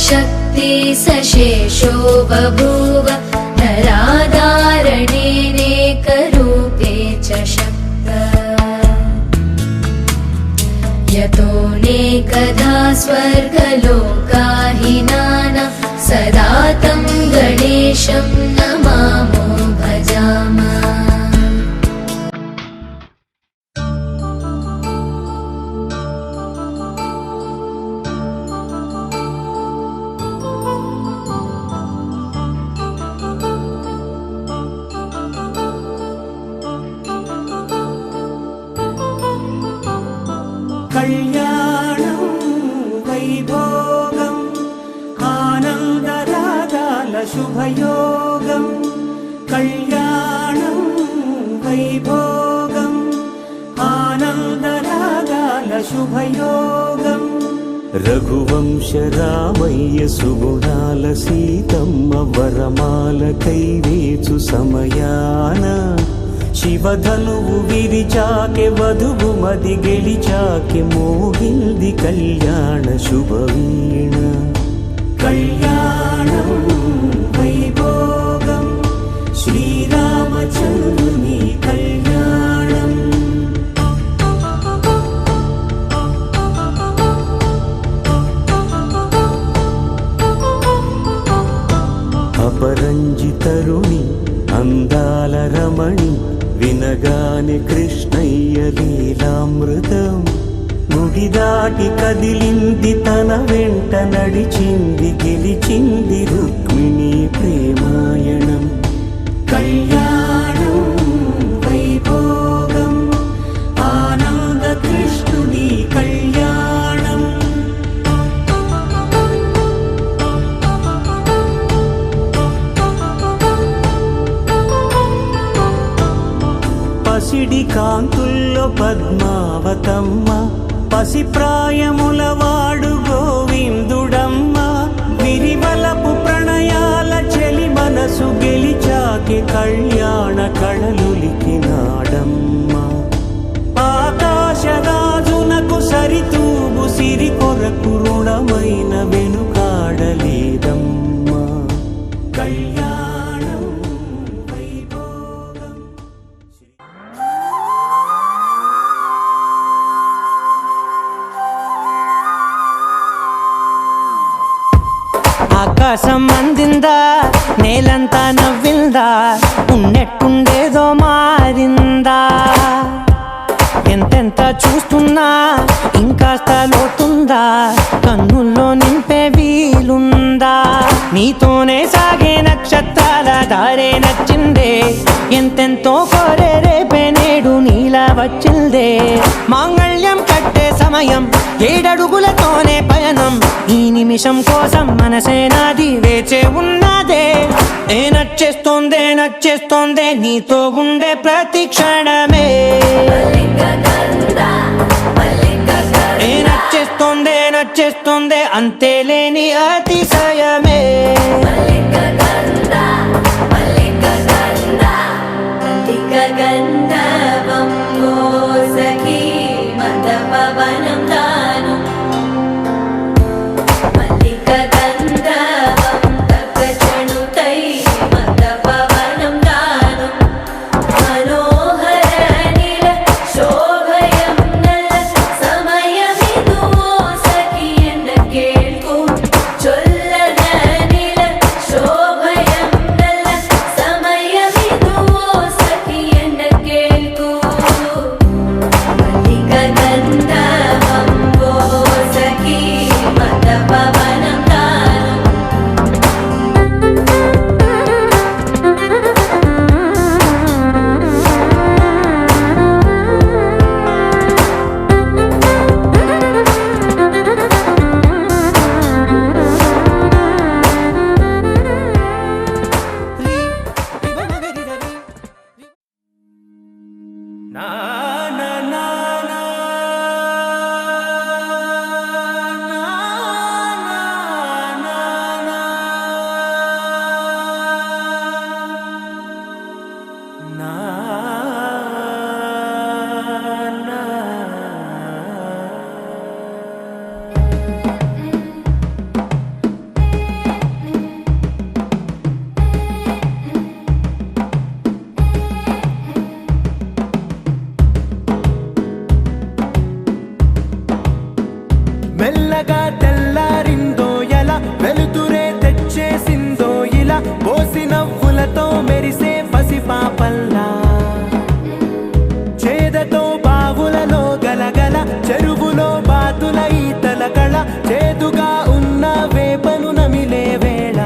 शक्ति सशेषो बभूव नराधारणेनेकरूपे च शक्तः यतोऽनेकधा स्वर्गलोकाहिनानां सदा तं गणेशं नमामो भजामः। कल्याणं वैभोगम् आनन्दरागाल शुभयोगं कल्याणं वैभोगम् आनन्दरागाल शुभयोगं रघुवंश रामय्य सुगुणाल सीतम्म वरमाल कैवेचु समयान శివధనువు విరిచాకె వధువు మది గెలిచాకె మోగింది కళ్యాణ శుభవీణ కళ్యాణం వైభోగం శ్రీరామచంద్రుని కళ్యాణం అపరంజితరుణి అందాల రమణి వినగానే కృష్ణయ్య లీలామృతం ముడిదాటి కదిలింది తన వెంట నడిచింది గెలిచింది రుక్మిణి ప్రేమాయణం కళ్యాణం వైభోగం ఆనంద కృష్ణుని కళ్యాణం పసిడి కాంతుల్లో పద్మావతమ్మ పసిప్రాయముల వాడు గోవిందుడమ్మ విరివలపు ప్రణయాల చెలి మనసు గెలిచాకే కళ్యాణ కళలులికినాడమ్మ ఆకాశరాజునకు సరితూగు సిరి కొరకు రుణమైన వెనుకాడలేదమ్మ కళ్యాణం వైభోగం ఆకాశం అందిందా నేలంతా నవ్విందా ఉన్నట్టుండేదో మారిందా ఎంతెంత చూస్తున్నా ఇంకాస్త లోతుందా కన్నుల్లో నింపే వీలుందా నీతోనే సాగే నక్షత్రాల దారే నచ్చిందే ఎంతెంతో కోరే రేపే నేడు నీలా వచ్చిందే మాంగళ్యం కట్టే సమయం 7 అడుగులతోనే పయనం ఈ నిమిషం కోసం మనసే నాది వేచే ఉన్నదే నచ్చేస్తోందే నచ్చేస్తోందే నీతో ఉండే ప్రతి క్షణమే నచ్చేస్తోందే నచ్చేస్తోందే అంతేలేని అతిశయమే మెల్లగా తెల్లారిందో ఎలా వెలుతురే తెచ్చేసిందో ఇలా పోసి నవ్వులతో మెరిసే పసిపాపల్లా చేదతో బావులలో గలగల చెరువులో బాతుల ఈతల కళ చేదుగా ఉన్న వేపను నమిలే వేళ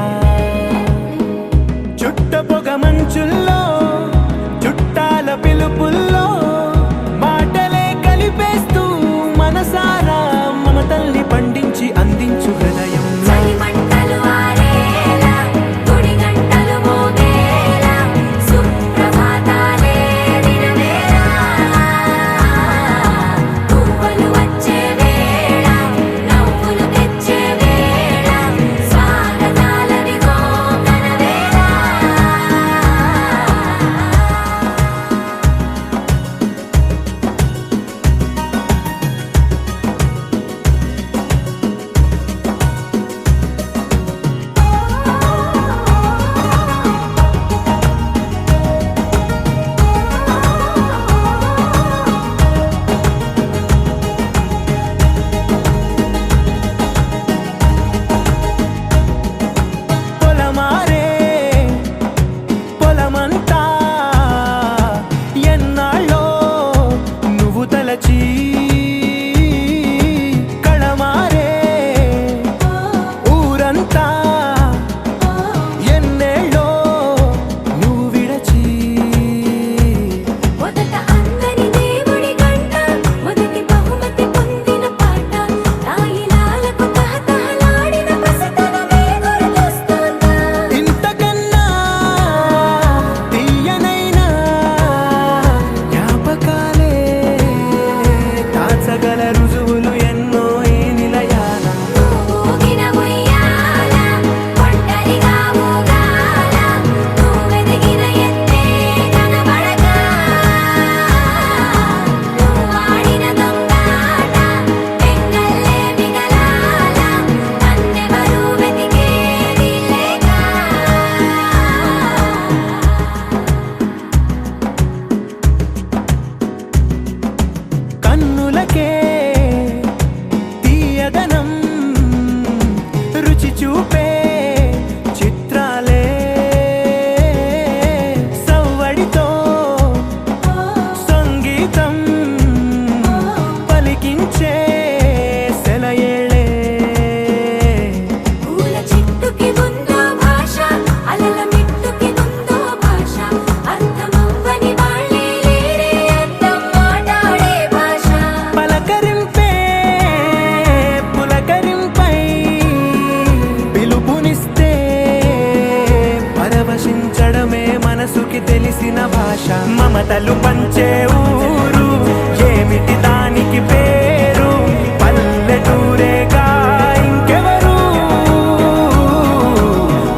చుట్ట పొగ మంచుల్లో చుట్టాల పిలుపుల్లో మాటలే కలిపేస్తూ మనసారా మమతల్ని పండించి అందించు హృదయం చలిమంటలు ఆరేలా గుడి గంటలు మోగేలా సుప్రభాతాలే దినవేళ పువ్వులు వచ్చే వేళ నవ్వులు తెచ్చే వేళ స్వాగతాలవిగో కనవేళ పొలమారే పొలమంతా ఎన్నాళ్ళో నువ్వు తలచి కళమారే ఊరంతా ఎన్నేళ్ళో నువ్వు విడచి మొదట అందని దేవుడి గంట మొదటి బహుమతి పొందిన పాట తాయిలాలకు తహతహలాడిన పసితనమే గుర్తొస్తోందా ఇంతకన్నా తీయనైనా జ్ఞాపకాలే దాచగల రుజువులు ఎన్నో ఈ నిలయాల ఊగిన ఉయ్యాల ఒంటరిగా ఊగాల నువ్వెదిగిన ఎత్తే కనబడక నువ్వాడిన దొంగాట పెంగల్లే మిగలాల నన్నెవరూ వెతికేది లేక కన్నులకే తీయదనం రుచి చూపే చిత్రాలే సవ్వడితో సంగీతం పలికించే సెలయేళే పూల చిట్టుకి ఉందో భాష అలల మిట్టుకి ఉందో భాష అర్థమవ్వని వాళ్ళే లేరే అర్థం మాట్లాడే భాష పలకరింపే పులకరింపై పిలుపునిస్తే పరవశించడమే మనసుకి తెలిసిన భాష మమతలు పంచే ఊరు ఏమిటి దానికి పేరు పల్లెటూరేగా ఇంకెవరు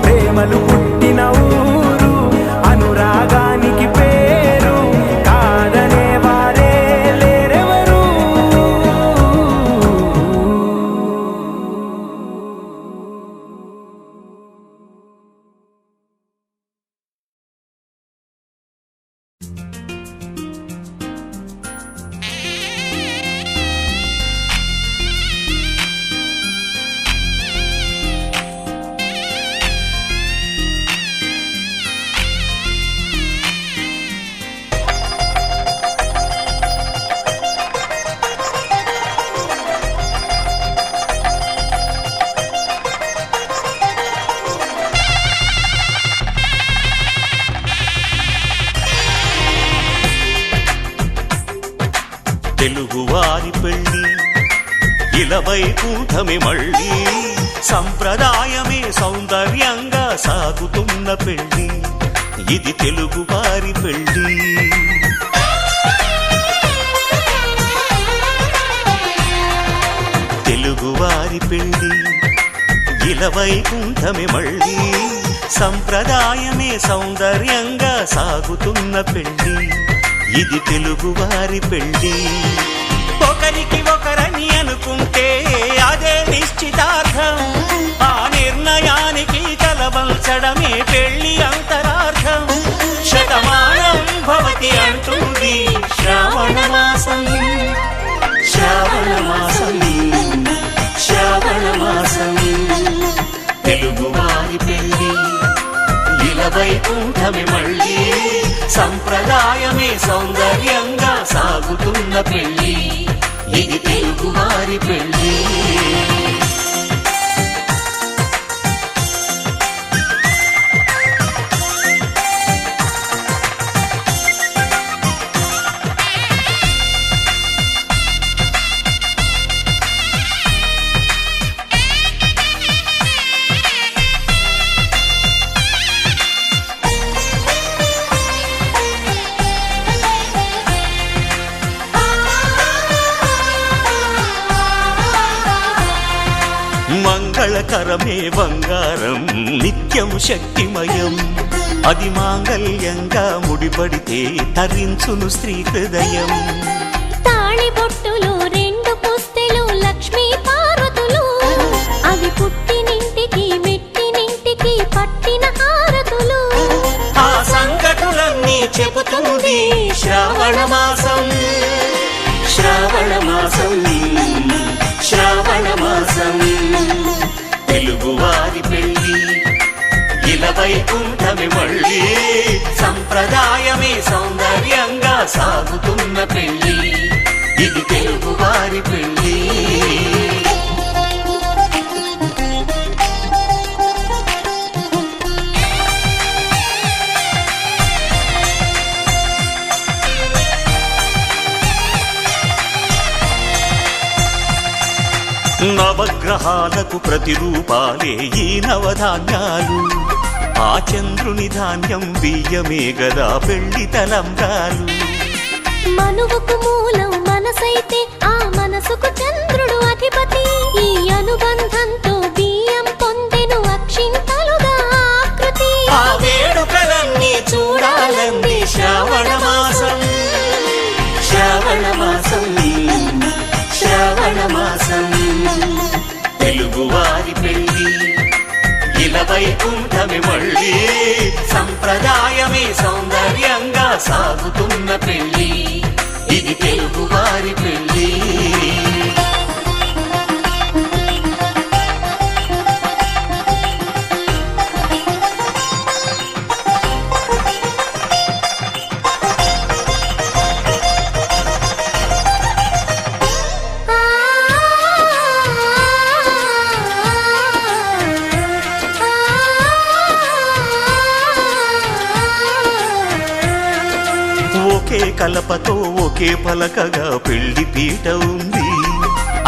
ప్రేమలు పుట్టిన ఊరు అనురాగానికి పేరు కాదనే వారే లేరెవరు తెలుగువారి పెళ్ళి ఇలవైకుంఠమే మళ్ళీ సంప్రదాయమే సౌందర్యంగా సాగుతున్న పెళ్ళి ఇది తెలుగువారి పెళ్ళి తెలుగువారి పెళ్ళి ఇలవైకుంఠమే మళ్ళీ సంప్రదాయమే సౌందర్యంగా సాగుతున్న పెళ్ళి ఇది తెలుగువారి పెళ్ళి ఒకరికి ఒకరని అనుకుంటే అదే నిశ్చితార్థం ఆ నిర్ణయానికి తలవంచడమే పెళ్ళి అంతరార్థం శతమానం భవతి అంటుంది శ్రావణ మాసం శ్రావణ మాసం శ్రావణ వైకుంఠమే మళ్ళీ సంప్రదాయమే సౌందర్యంగా సాగుతున్న పెళ్లి ఇది తెలుగువారి పెళ్లి. మంగళకరమే బంగారం నిత్యం శక్తిమయం అది మాంగళ్యంగా ముడిపడితే తరించును స్త్రీ హృదయం. తాళిబొట్టులు రెండు పుస్తెలు లక్ష్మీ పార్వతులు అవి పుట్టినింటికి మెట్టినింటికి పట్టిన హారతులు. ఆ సంగతులన్నీ చెబుతుంది శ్రావణ మాసం శ్రావణ మాసం శ్రావణ మాసం తెలుగువారి పెళ్లి ఇలా వైకుంఠమే మళ్ళీ సంప్రదాయమే సౌందర్యంగా సాగుతున్న పెళ్లి ఇది తెలుగువారి పెళ్లి. నవగ్రహాలకు ప్రతిరూపాలే ఈ నవధాన్యాలు ఆ చంద్రుని ధాన్యం బియ్యమే గదా పెళ్లి తలంబ్రాలు. మనువుకు మూలం మనసైతే ఆ మనసుకు చంద్రుడు అధిపతి ఈ అనుబంధంతో బియ్యం పొందెను అక్షింతలుగా ఆకృతి. ఆ వేడుకలన్నీ చూడాలంది శ్రావణ మాసం శ్రావణ మాసం శ్రావణ మాసం తెలుగువారి పెళ్లి ఇలా వైకుంఠమే మళ్ళీ సంప్రదాయమే సౌందర్యంగా సాగుతున్న పెళ్లి ఇది తెలుగువారి పెళ్లి. ఒకే కలపతో ఒకే పలకగా పెళ్లి పీట ఉంది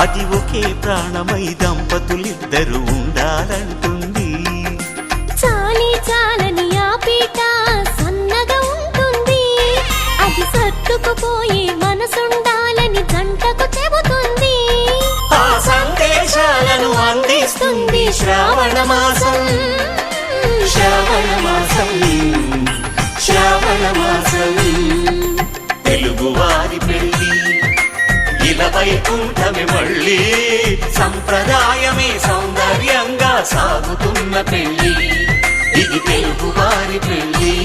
అది ఒకే ప్రాణమై దంపతులిద్దరు ఉండాలంటుంది. చాలి చాలని ఆ పీట సన్నగా ఉంటుంది అది సర్దుకుపోయే మనసుండాలని జంటకు చెబుతుంది. ఆ సందేశాలను అందిస్తుంది శ్రావణ మాసం శ్రావణ మాసం శ్రావణ మాసం తెలుగువారి పెళ్లి ఇలా వైకుంఠమే మళ్ళీ సంప్రదాయమే సౌందర్యంగా సాగుతున్న పెళ్లి ఇది తెలుగువారి పెళ్లి.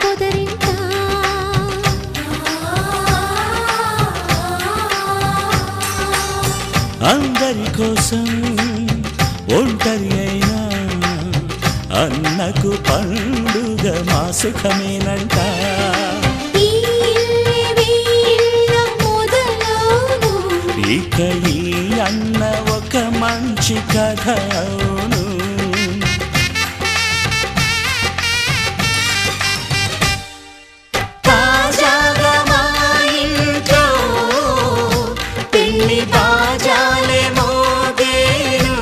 పొదరింట అందరి కోసం ఒంటరి అయినా అన్నకు పండుగ మా సుఖమేనంట. ఈ ఇల్లే వీళ్ళ మొదలవును. ఇక ఈ అన్న ఒక మంచి కథ అవును. తాజాగా మా ఇంట్లో పెళ్లి బాజాలే మోగేను.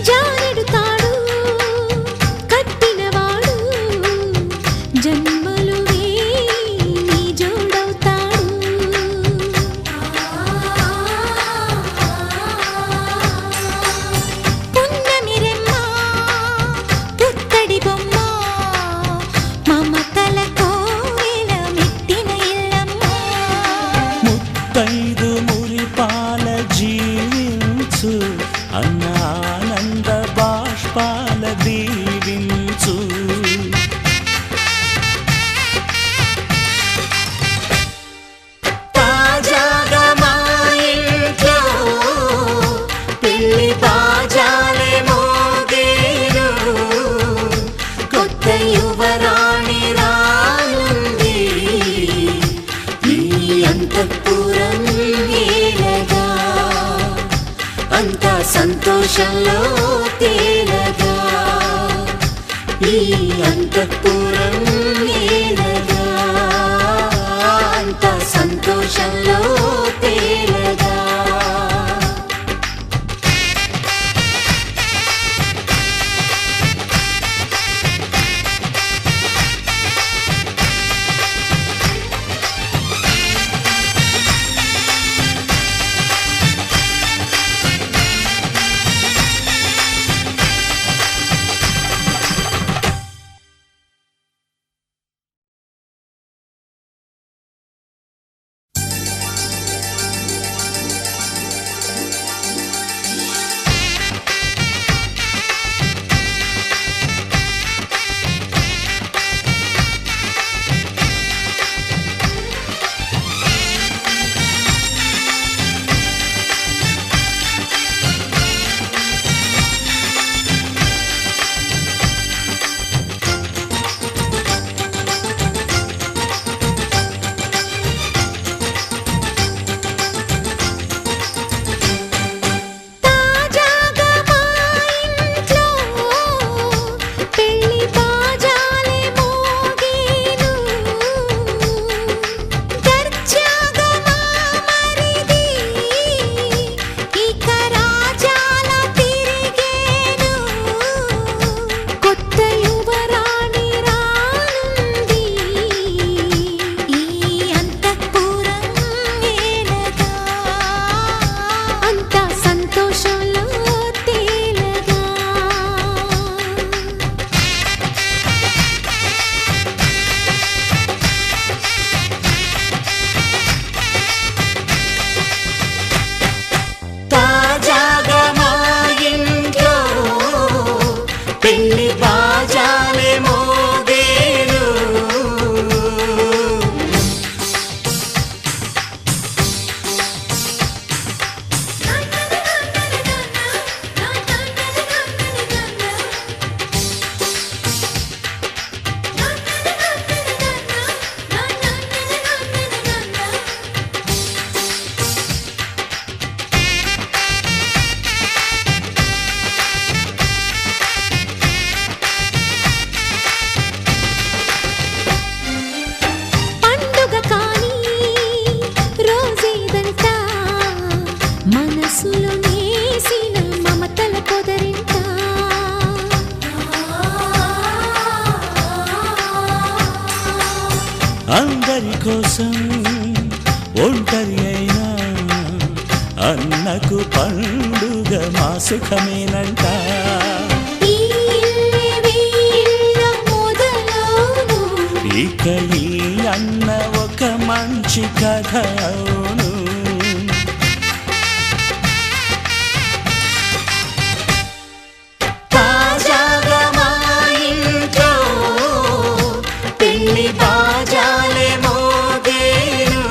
జానెడు తాడు కట్టినవాడు జన్మలు వేయి జోడవుతాడు. పున్నమి రెమ్మ పుత్తడి బొమ్మ మమతల కోవెల మెట్టిన ఇల్లమ్మ. ముత్తైదు మురిపాల జీవించు అన్న ఆనంద బాష్పాల దీవించు. తాజాగా మా ఇంట్లో పెళ్లి బాజాలే మోగేను. కొత్త యువరాణి రానుంది ఈ అంతఃపురం ఏలగా. అంతా సంతోషంలో తేలగా ఈ అంతఃపురం ఏలగా. అంతా సంతోషంలో తేలగా. తాజాగా మా ఇంట్లో పెళ్లి బాజాలే మోగేను. దర్జాగా మా మరిది ఇక రాజాల తిరిగేను. కొత్త యువరాణి రానుంది ఈ అంతఃపురం ఏలగా. అంతా సంతోషంలో తేలగా. తాజాగా మా ఇంట్లో పెళ్లి బాజాలే మోగేను. పండుగ కాని రోజేదంట మనసులో నేసిన మమతల పొదరింట. అందరి కోసం ఒంటరి అయినా అన్నకు పండుగ మా సుఖమేనంట. ఈ ఇల్లే మొదలవును, ఇక ఈ అన్న ఒక మంచి కథ అవును. తాజాగా మా ఇంట్లో పెళ్లి బాజాలే మోగేను.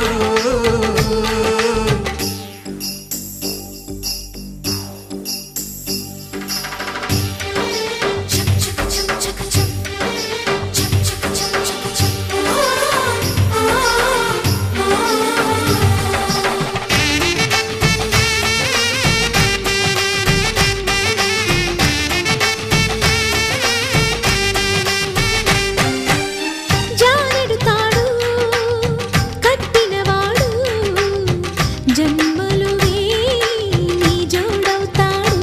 జానెడు తాడు కట్టినవాడు జన్మలు నీ జోడవుతాడు.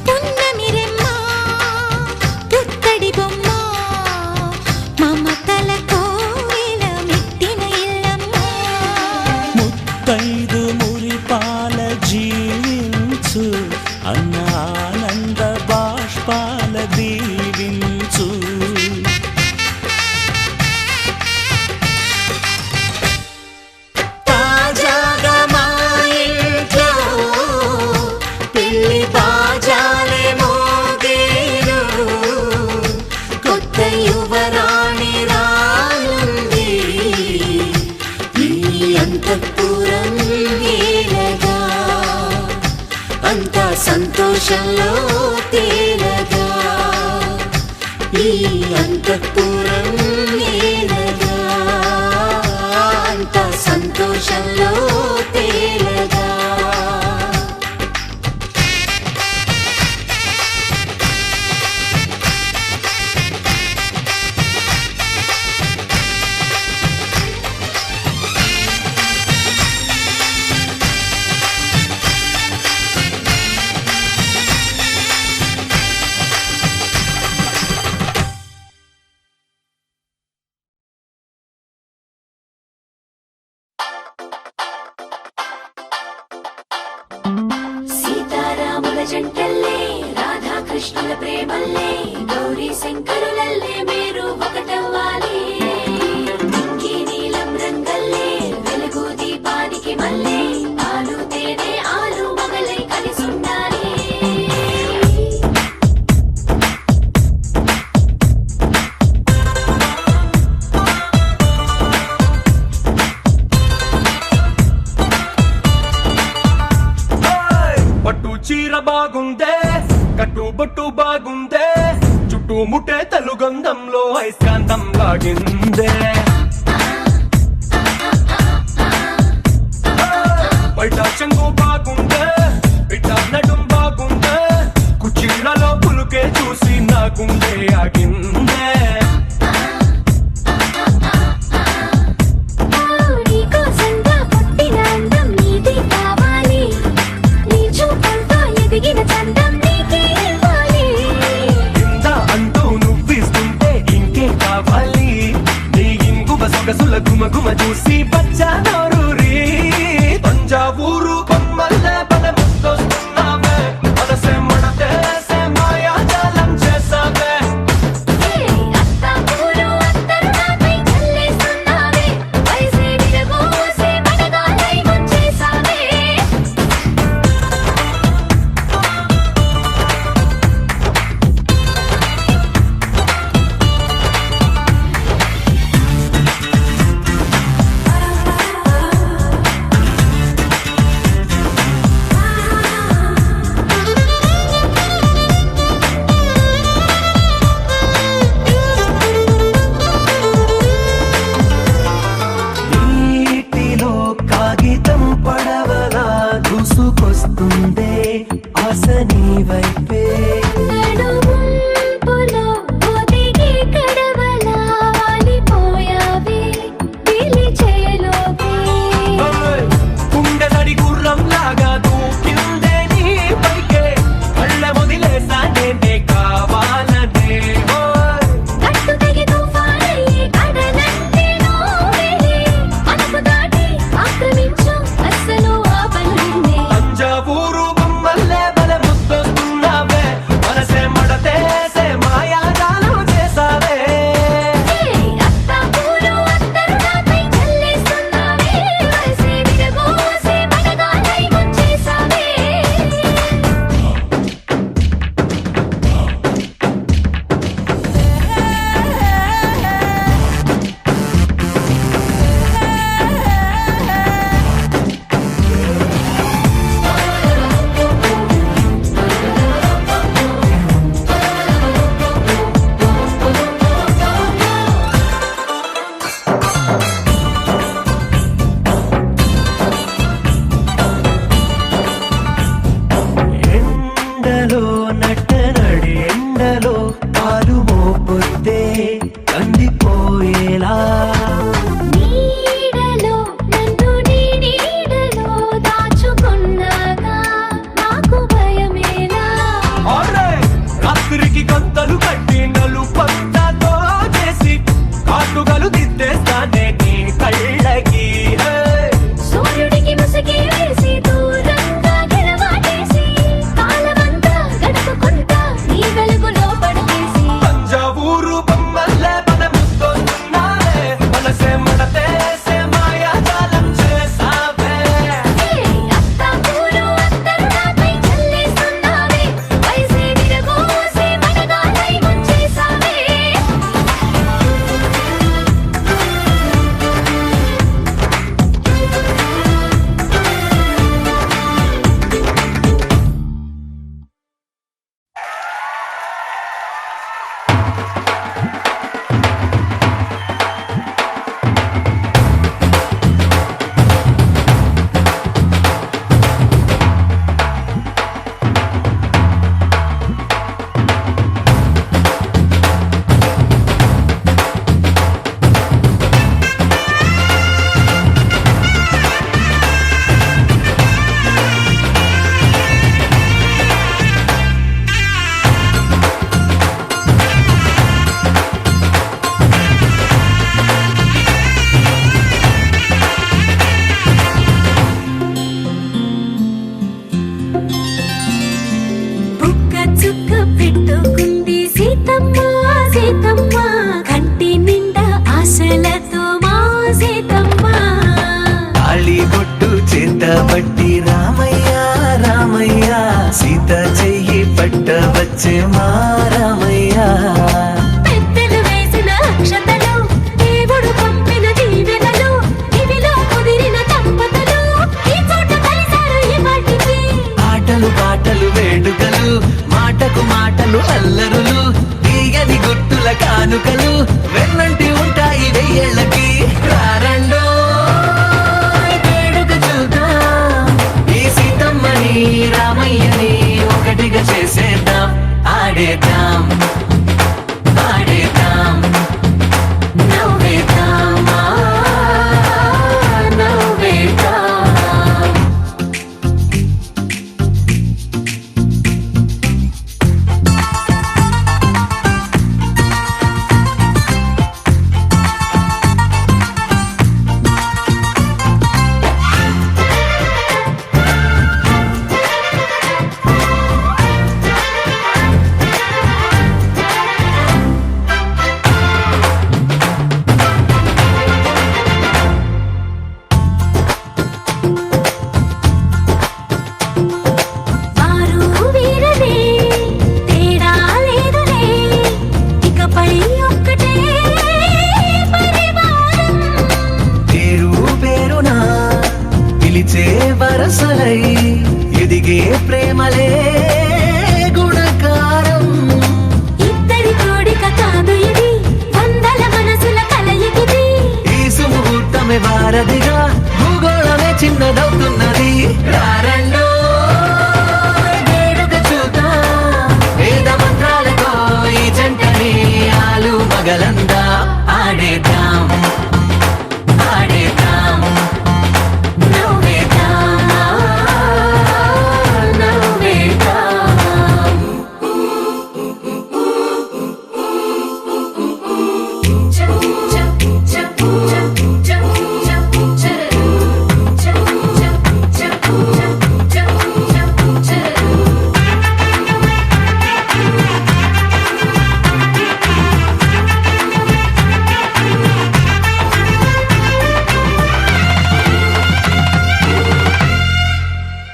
పున్నమిరెమ్మ పుత్తడి బొమ్మ మమతల కోవెల మెట్టిన ఇల్లమ్మ. ముత్తైదు మురిపాల జీవించు అన్న ఆనంద బాష్పాల దీవించు. తాజాగా మా ఇంట్లో పెళ్లి బాజాలే మోగేను. కొత్త యువరాణి రానుంది ఈ అంతఃపురం ఏలగా. అంతా సంతోషంలో తేలగా ఈ అంతఃపురం ఏలగా. అంతా సంతోషంలో తేలగా. సీతారాముల జంటల్లే రాధాకృష్ణుల ప్రేమల్లే గౌరీ శంకరులల్లే మీరు ఒకటవ్వాలి. ఇంకీ నీలం రంగల్లే వెలుగు దీపానికి మల్లే పాలు తేనె ఆలు మగలై కలిసుండాలి. పట్టు చీర బాగుందే, కట్టు బొట్టు బాగుందే, చుట్టూ ముట్టే తెలుగంధంలో అయస్కాంతం లాగిందే. బయట చెంగు బాగుందే, బిడ్డ నడుం బాగుందే, కుర్చీలలో పులుకే చూసి నా గుండె ఆగిందే. నీకోసంగా పుట్టిన అందం నీది కావాలి. నీ చూపులతో ఎదిగిన చందం నీకే ఇవ్వాలి. కింద అంటూ నువ్విస్తుంటే ఇంకే కావాలి. నీ ఇంగువ సొగసుల గుమగుమ చూసి బచ్చా నోరూరి. తంజావూరు బొమ్మల్లే బల ముద్దొస్తున్నావే, మనసే మడతేసే మాయాజాలం చేసావే. అత్తాపూరు అత్తరు నాపై చల్లేస్తున్నావే, వయసే విరబోసే మడగాలై ముంచేసావే. కందిపోయేలా నీడలో నన్ను నీ నీడలో దాచుకున్నాగా నాకు భయమేలా రాత్రికి గంతలు కట్టి నలుపంతతో చేసి కాటుగలు దిద్దేస్తానే నీ కళ్ళకి సూర్యుడికి ముసుగే వేసి దూరంగా గెలవాటేసి కాలమంతా గడుపుకుంటా నీ వెలుగులో పడకేసి తంజావూరు బొమ్మల్లే మనముతున్నారే మనసే మనతేసే మాయాజాలం చేసావే అత్తాపూరు అత్తరు నాపై చల్లేస్తున్నావే వయసే విరగోసి మనగాలై ముంచేసావే బుక్క చుక్క పెట్టుకుంది సీతమ్మ సీతమ్మ కంటి నిండా ఆశలతో మా సీతమ్మ తాళి బొట్టు చేతబట్టి రామయ్య రామయ్య సీత చెయ్యి పట్ట వచ్చే మా రామయ్య పెద్దలు వేసిన అక్షతలు దేవుడు పంపిన దీవెనలు ఇవిలో కుదిరిన దంపతులు ఈ చోట కలిశారు ఈ వాటికి ఆటలు పాటలు వేడుకలు మాటకు మాటలు అల్లరులు తీయని గుర్తుల కానుకలు వెన్నంటి ఉంటాయి వెయ్యేళ్ళకి రారండో వేడుక చూద్దాం ఈ సీతమ్మని రామయ్యని ఒకటిగా చేసేద్దాం ఆడేద్దాం ఆడేద్దాం నవ్వేద్దాం నవ్వేద్దాం వారు వీరనే తేడా లేదులే ఇకపై ఒక్కటే పరివారం పేరు పేరునా పిలిచే వరసలై ఎదిగే ప్రేమలే గుణకారం ఇద్దరి కోడిక కాదు ఇది వందల మనసుల కలయికిది ఈ సుముహూర్తమే వారధిగా భూగోళమే చిన్నదవుతున్నది రారండో వేడుక చూద్దాం వేద మంత్రాలతో ఈ జంటని ఆలు మగలందా ఆడేద్దాం ఆడేద్దాం నవ్వేద్దాం నవ్వేద్దాం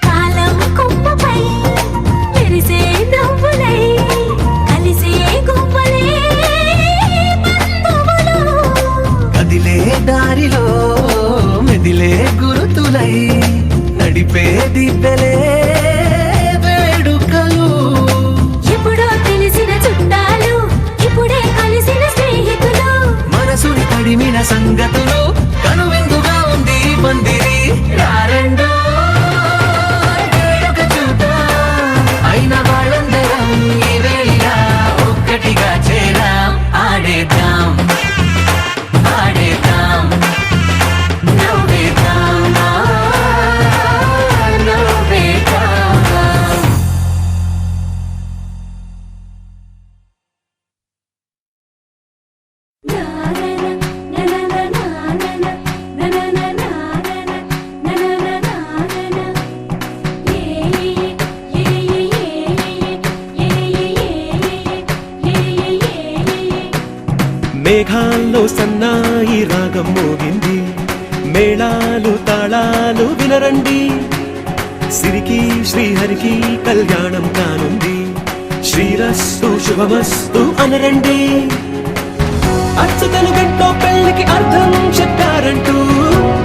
కాలం కొమ్మపై మెరిసే నవ్వులై కలిసే గువ్వలే బంధువులు కదిలే దారిలో మెదిలే గురుతులై నడిపే దిబ్బెలే వేడుకలు ఎప్పుడో తెలిసిన చుట్టాలు ఇప్పుడే కలిసిన స్నేహితులు మనసుని తడిమిన సంగతులు కనువిందుగా ఉంది ఈ పందిరి రారండో వేడుక చూద్దాం అయిన వాళ్ళందరం ఈ వేళ ఒక్కటిగా చేరాం ఆడేద్దాం మేఘాల్లో సన్నాయి రాగం మోగింది, మేళాలు తాళాలు వినరండి, సిరికి శ్రీహరికి కళ్యాణం కానుంది, శ్రీరస్తు శుభమస్తు అనరండి. అచ్చతలు గంటో పెళ్లికి అర్థం చెప్పారంటూ,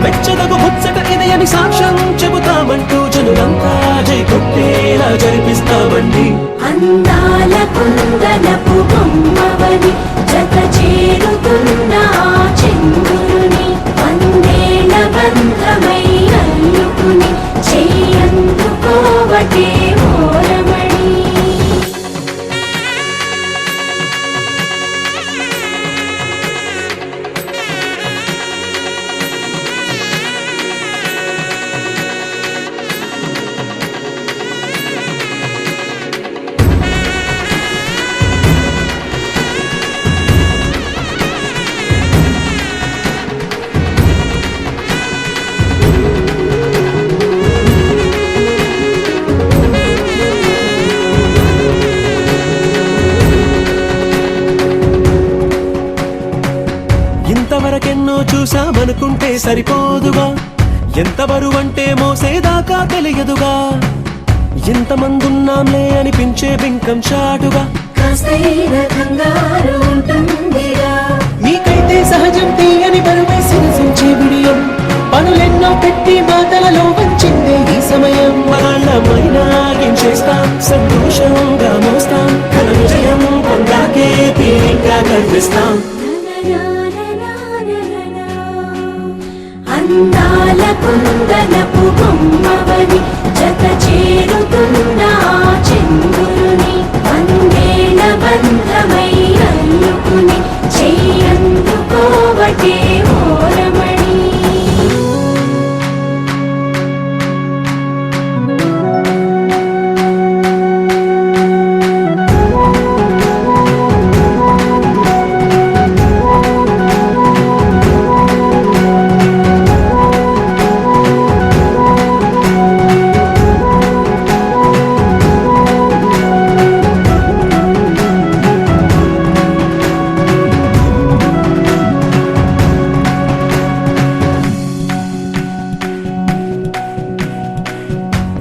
మెచ్చదగు ముచ్చట ఇది అని సాక్ష్యం చెబుతామంటూ, జనులంతా జై కొట్టేలా జరిపిస్తామండి. అందాల కుందనపు బొమ్మవని జత చేరుతున్న ఆ చంద్రుని, వందేల బంధమై అల్లుకుని చెయ్యందుకోవటే ఓరమణి. ఇంతవరకెన్నో చూసామనుకుంటే సరిపోదుగా, ఎంత బరువంటే మోసేదాకా తెలియదుగా, ఎంతమందున్నాంలే అనిపించే బింకం చాటుగా, కాస్తైన కంగారు ఉంటుందిగా, మీకైతే సహజం తీయని బరువే సిరసించే బిడియం, పనులెన్నో పెట్టి మాటలలో వంచిందే ఈ సమయం. వాళ్ళమైనా ఏం చేస్తాం, సంతోషంగా మోస్తాం, ఘన విజయం పొందాకే తీరిగ్గా కనిపిస్తాం. అందాల కుందనపు బొమ్మవని జత చేరుతున్న ఆ చంద్రుని, వందేల బంధమై అల్లుకుని చెయ్యందుకోవటే ఓరమణి.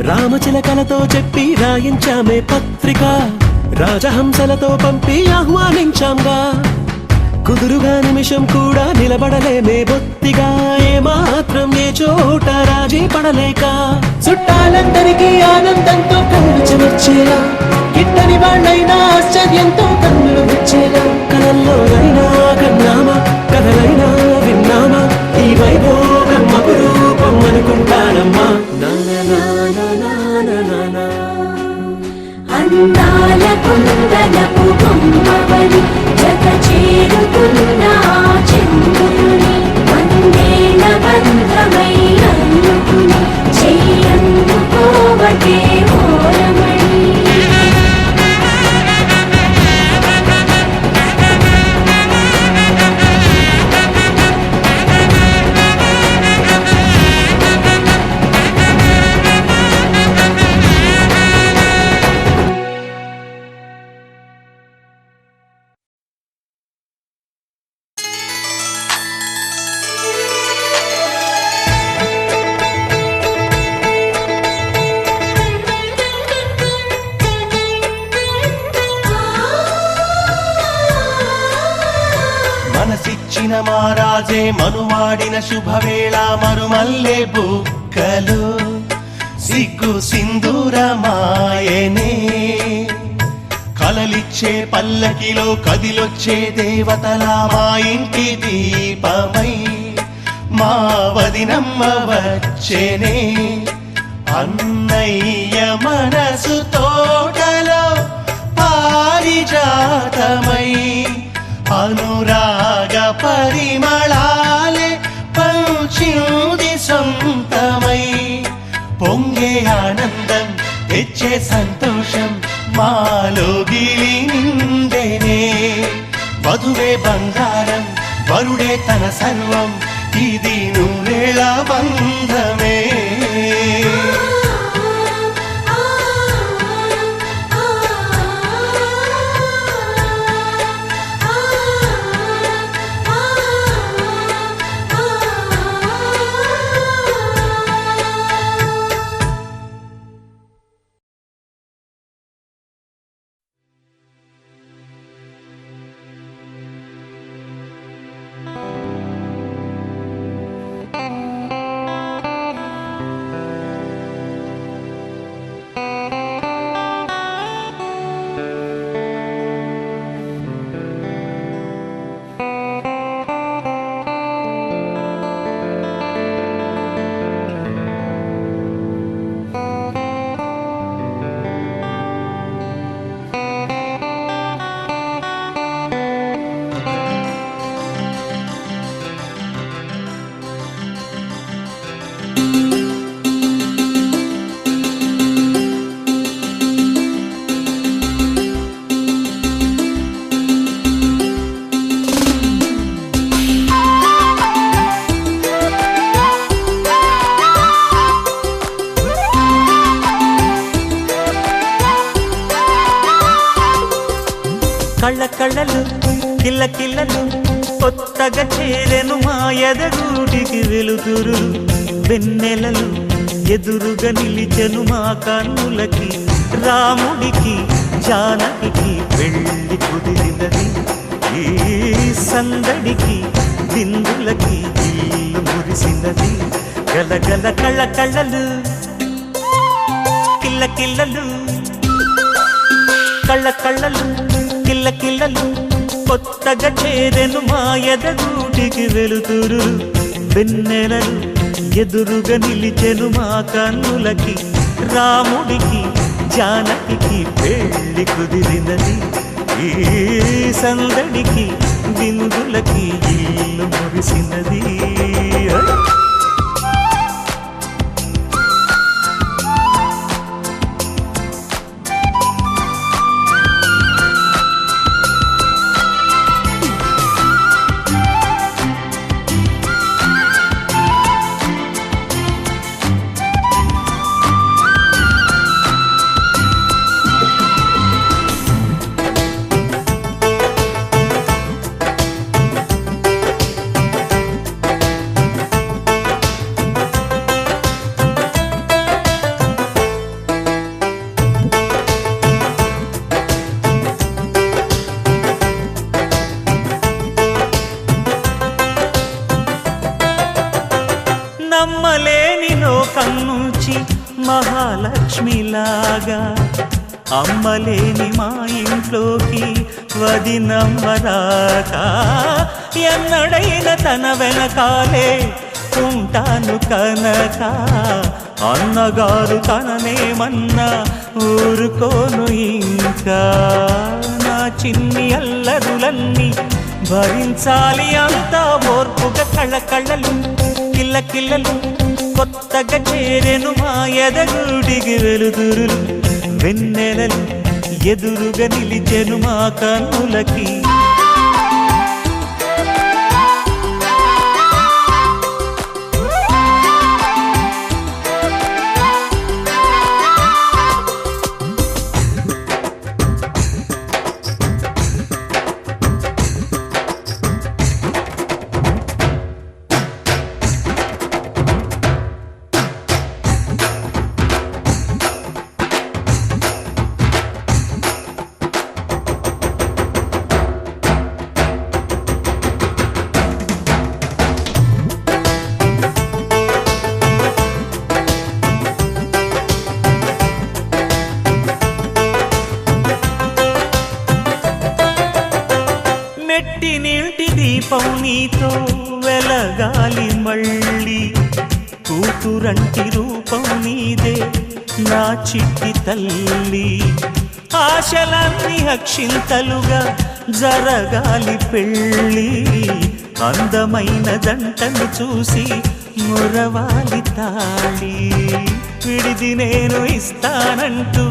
రామచిలకలతో చెప్పి రాయించామే పత్రిక, రాజహంసలతో పంపి ఆహ్వానించాంగా, కుదురుగా నిమిషం కూడా నిలబడలేమే బొత్తిగా, ఏమాత్రం ఏ చోట రాజీ పడలేక, చుట్టాలందరికీ ఆనందంతో కళ్ళు చెమర్చేలా, గిట్టని వాళ్ళైనా ఆశ్చర్యంతో కన్నులు వచ్చేలా, కలల్లోనైనా కన్నామా కథలైనా విన్నామా, ఈ వైభోగం అపురూపం అనుకుంటానమ్మా. అందాల కుందనపు బొమ్మవని జత చేరుతున్న ఆ చంద్రుని, వందేల బంధమై అల్లుకుని చెయ్యందుకోవటే ఓరమణి. మనసిచ్చిన మారాజే మనువాడిన శుభవేళ, మరుమల్లె బుక్కలు సిగ్గు సింధూరమాయనే, కలలిచ్చే పల్లకిలో కదిలొచ్చే దేవతలా మా ఇంటి దీపమై మా వదినమ్మ వచ్చేనే. అన్నయ్య మనసు తోటలో పారిజాతమై అనురాగ పరిమళాలే పంచింది సొంతమై, పొంగే ఆనందం తెచ్చే సంతోషం మాలోగిలి నిండేనే. వధువే బంగారం వరుడే తన సర్వం, ఇది నూరేళ బంధమే. కళ్ళ కళ్ళలు కిల్ల కిల్లలు కొత్తగా చేరెను మా ఎదగూటికి వెలుతురు వెన్నెలలు ఎదురుగా నిలిచెను మా కన్నులకి రాముడికి జానకి పెళ్ళి కుదిరినది ఈ సందడికి బిందులకి ఇల్లు మురిసినది గలగల కళ్ళ కళ్ళలు కిల్ల కిల్లలు కళ్ళ కళ్ళలు కిల్ల కిల్లలు కొత్తగా చేరెను మా ఎదగూటికి వెలుతురు వెన్నెలలు ఎదురుగా నిలిచెను మా కన్నులకి రాముడికి జానకి పెళ్ళి కుదిరినది ఈ సందడికి బిందులకి ఇల్లు మురిసినది నమ్మలేని లోకం నుంచి మహాలక్ష్మిలాగా అమ్మలేని మా ఇంట్లోకి వదినమ్మరాక ఎన్నడైన తన వెనకాలే ఉంటాను కనక అన్నగారు తననేమన్నా ఊరుకోను ఇంకా నా చిన్ని అల్లరులన్నీ భరించాలి అంతా ఓర్పుగా కళ్ళ కళ్ళలు కిల్ల కిల్లలు కొత్తగా చేరెను మా ఎదగూడికి వెలుతురులు వెన్నెలలు ఎదురుగా నిలిచెను మా కన్నులకి మెట్టి నీటి దీపం నీతో వెలగాలి మళ్ళీ కూతురంటి రూపం నీదే నా చిట్టి తల్లి ఆశలన్నీ అక్షింతలుగా జరగాలి పెళ్ళి అందమైన దంటను చూసి మురవాలి తాళి విడిది నేను ఇస్తానంటూ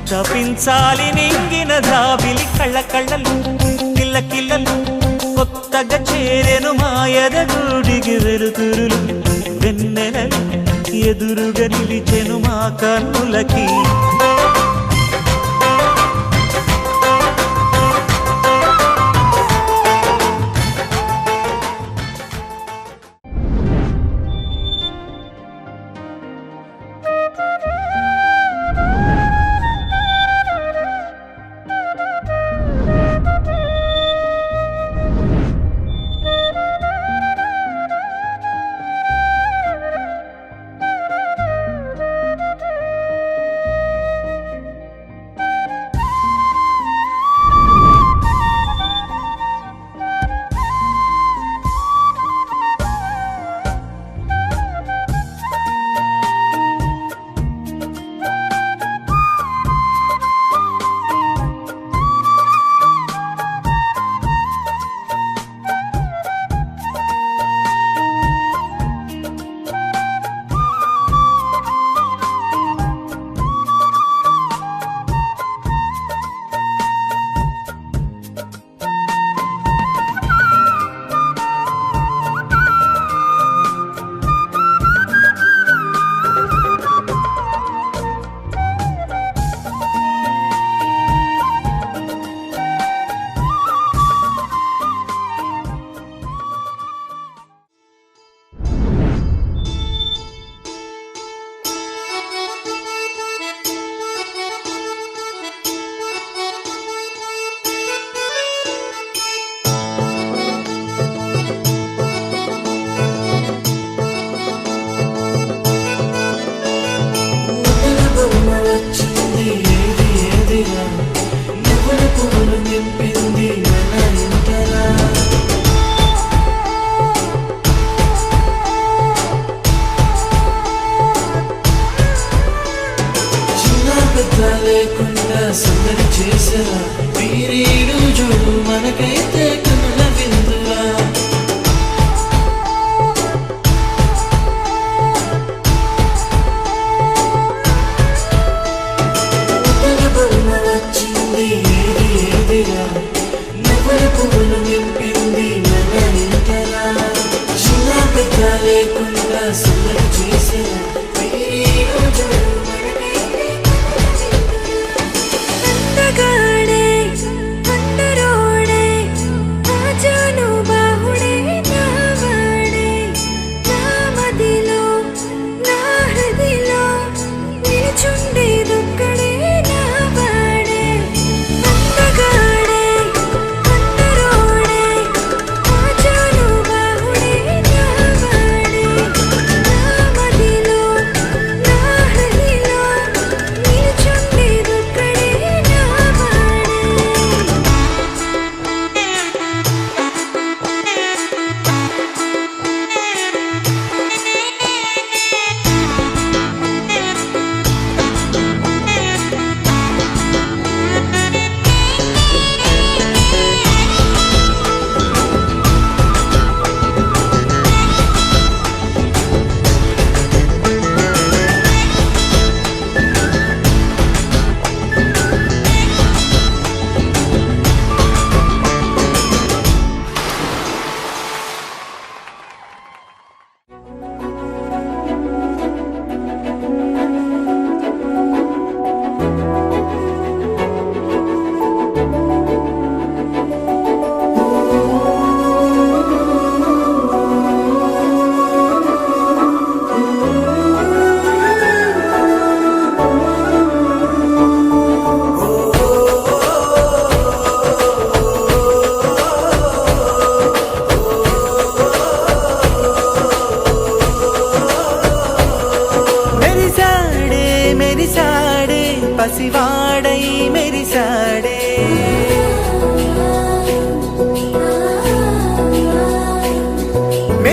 తపించాలి నింగిన జాబిలి కళ్ళ కళ్ళలు కిల్ల కిల్లలు కొత్తగా చేరెను మా ఎదగూడికి వెలుతురులు వెన్నెలలు ఎదురుగా నిలిచెను మా కన్నులకి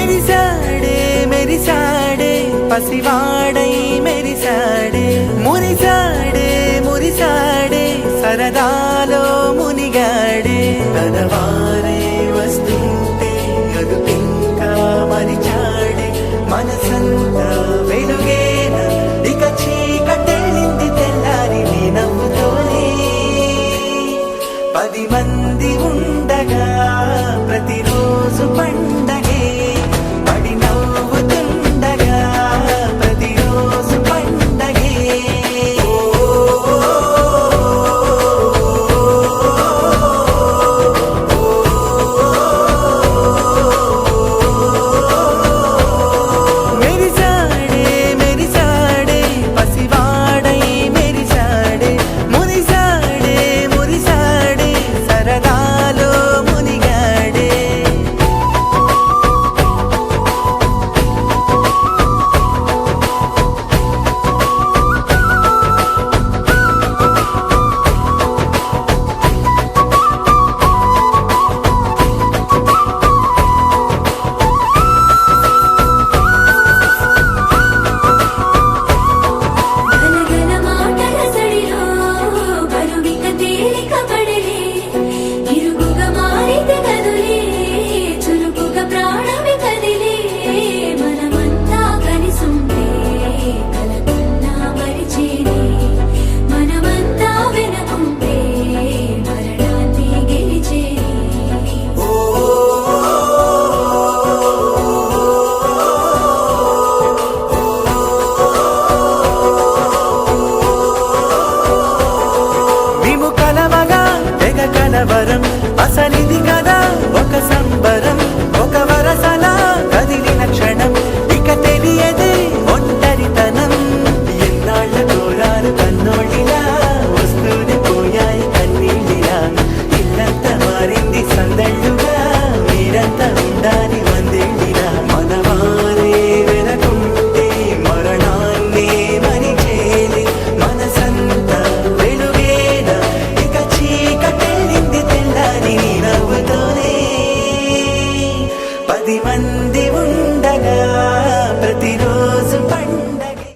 మెరిసాడే మెరిసాడే పసివాడై మెరిసాడే మురిసాడే మురిసాడే సరదాలో మునిగాడే తనవారే వస్తుంటే అదుపింకా మరిచాడే మనసంతా వెలుగేన ఇక చీకటెళ్ళింది తెల్లారి నీ నవ్వుతోనే 10 మంది ఉండగా ప్రతిరోజు పండగే పడి నవ్వుతుండగా ప్రతిరోజు పండగే మెరిసాడే మెరిసాడే పసివాడై మెరిసాడే మురిసాడే మురిసాడే సరదాలో మునిగాడే గలగల మాటల సడిలో బరువిక తేలిక పడలే ఇరుగుగా మారితే కదులే చురుకుగా ప్రాణమి కదిలే మనమంతా కలిసుంటే కలకన్నా మరిచేనే మనమంతా వెనకుంటే మరణాన్ని గెలిచేనే మేము కలవగా తెగ కలవరం అసలిది కదా ఒక సంబరం ఒక వరసలా కదిలిన క్షణం ఇక తెలియదే ఒంటరితనం ఎన్నాళ్ళ కోరారు కన్నోళ్ళిలా వస్తూనే పోయాయి కన్నీళ్ళిలా ఇల్లంతా మారింది సందళ్ళుగా మీరంతా ఉండాలి వందేళ్ళిలా మనవారే వెనకుంటే మరణాన్నే మరిచేలి మనసంతా వెలుగేన ఇక చీకటెళ్ళింది తెల్లారి నీ నవ్వుతోనే 10 మంది ఉండగా ప్రతిరోజు పండగే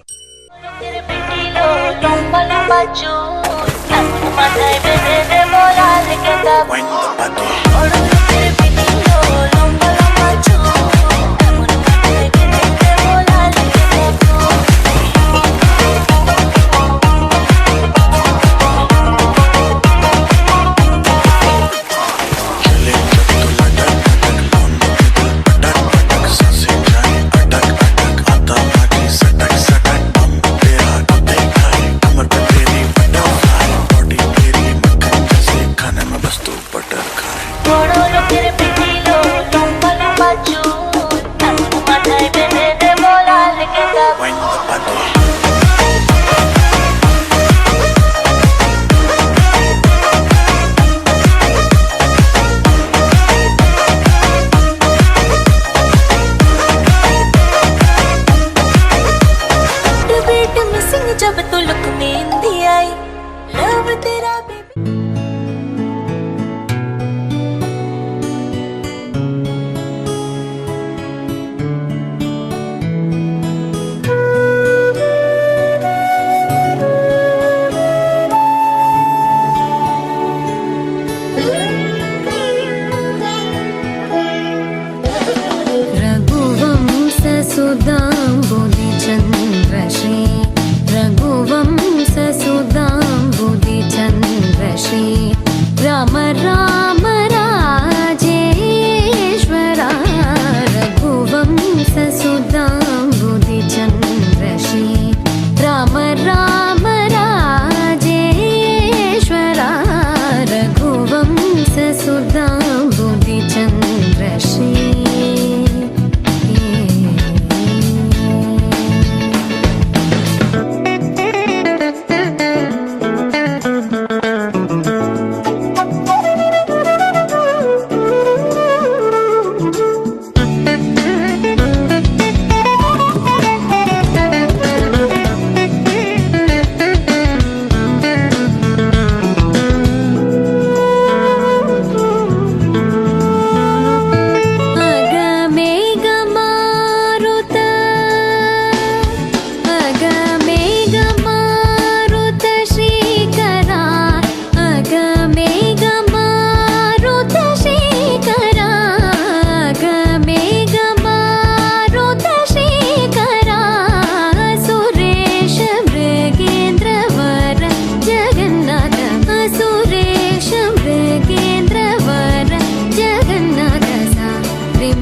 గొడవలు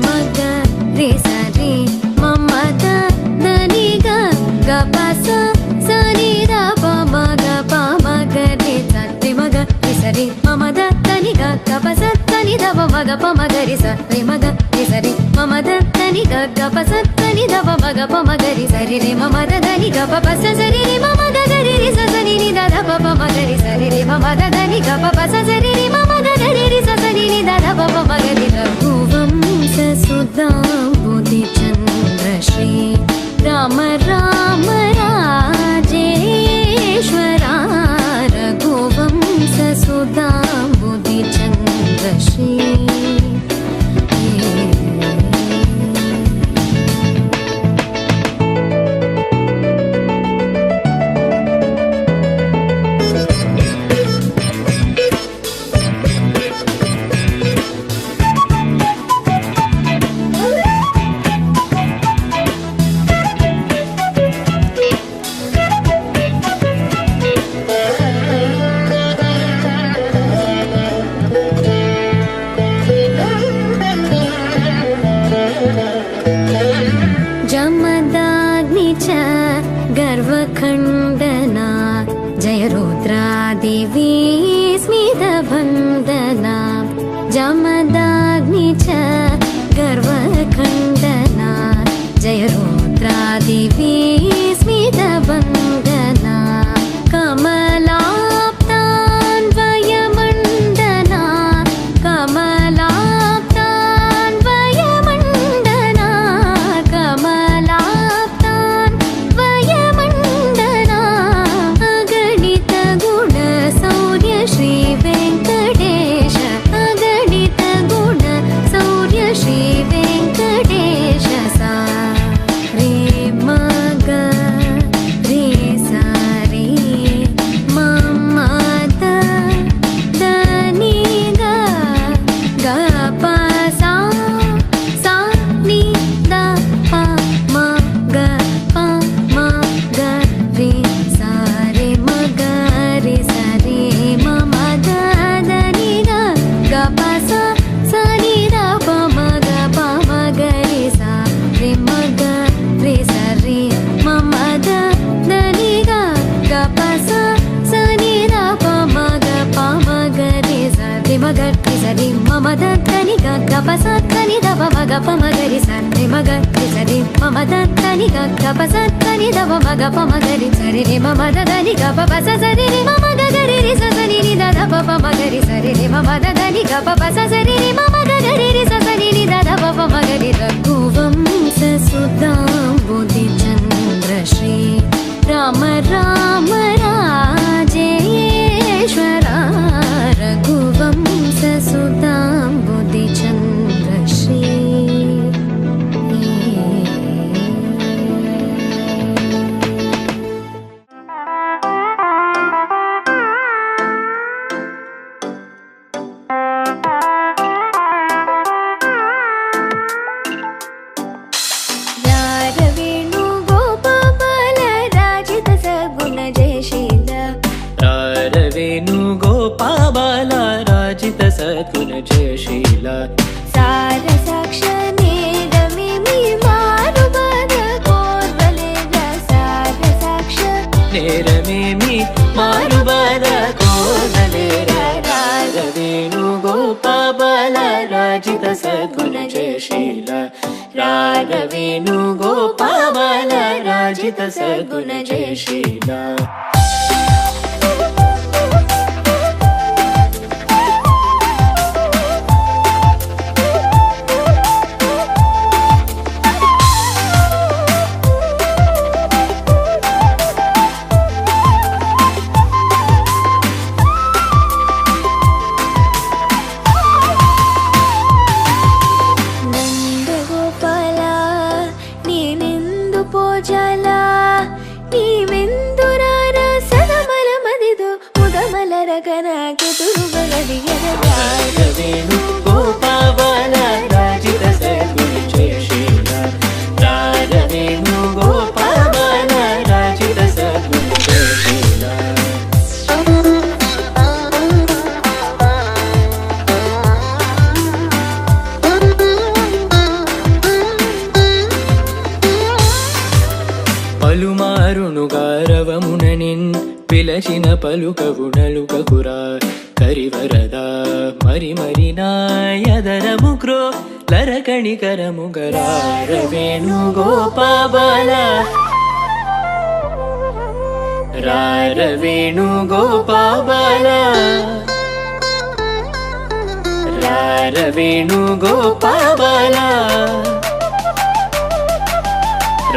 మగ రే సరి మమద దనిగ గపస సనిద పమగ పమగ రే సరి మగ రే సరి మమద దనిగ గపస సనిద పమగ పమగ రే సరి మగ రే సరి మమద దనిగ గపస సనిద పమగ పమగ రే సరి రే మమద దనిగ పపస సరి రే మమద గరి రే సని ని దద పమగ రే సరి రే మమద దనిగ పపస సరి రే మమద గరి రే సని ని దద పమగ రే రఘువంశ సుధాంబుధి చంద్ర శ్రీ రామ రామ రాజేశ్వర రఘువంశ సుధాంబుధి చంద్ర శ్రీ जमदाग्नि च गर्वखण्डना जय रुद्रादेवी स्मितवन्दना जमदाग्नि च गर्वखण्डना जय रुद्रादेवी स्मितवन्दना कमलाप्तान्वयमण्डना कमलाप्तान्वयमण्डना कमलाप्तान्वयमण्डना अगणित गुण सौर्य श्री वेङ्कटेश अगणित गुण सौर्य श्री वेङ्कटेश सा रे मग रे सा रे ममद दनि ग ग प सा सा नि द प म ग प म ग रे सा रे म ग रे सा रे म म द दनि ग ग प सा सा नि द प म ग प म ग रे सा रे म ग रे सा रे म म द दनि ग ग प सा सा नि द प म ग प म ग रे सा रे म ग रे सा रे म म द दनि ग ग प सा सा नि द प म ग प म ग रे सा रे म ग रे सा रे म म द दनि ग ग प सा सा नि द प म ग प म ग रे सा रे रे म म द दनि ग प प सा सा रे रे म म ग ग रे रे सा सा नि द द प प म ग रे सा रे रे म म द दनि ग प प सा सा रे रे म म ग ग रे रे सा सा नि द द प प म ग रे रघुवंश सुधांबुधि चंद्र श्री राम राम राजेश्वर रघुवंश सुधांबुधि चंद्र श्री रारवेणुगोपाल राजित सद्गुण जयशील सार साक्ष नेदमि मी मारुबद कोर्वले सार साक्ष नेरमेमि मारुबद कोर्वले रारवेणुगोपाल राजित सद्गुण जयशील रारवेणुगोपाल राजित सद्गुण जयशील रारवेणुगोपाल राजित सद्गुण जयशील रारवेणुगोपाल राजित सद्गुण जयशील కరుణుగారవముననిన్ పిలచిన పలుకవు నలుకకురా కరివరదా మరి మరి నాయదరము క్రో లరకణికరము గరార వేణు గోపాబాల రార వేణు గోపాబాల రార వేణు గోపాబాల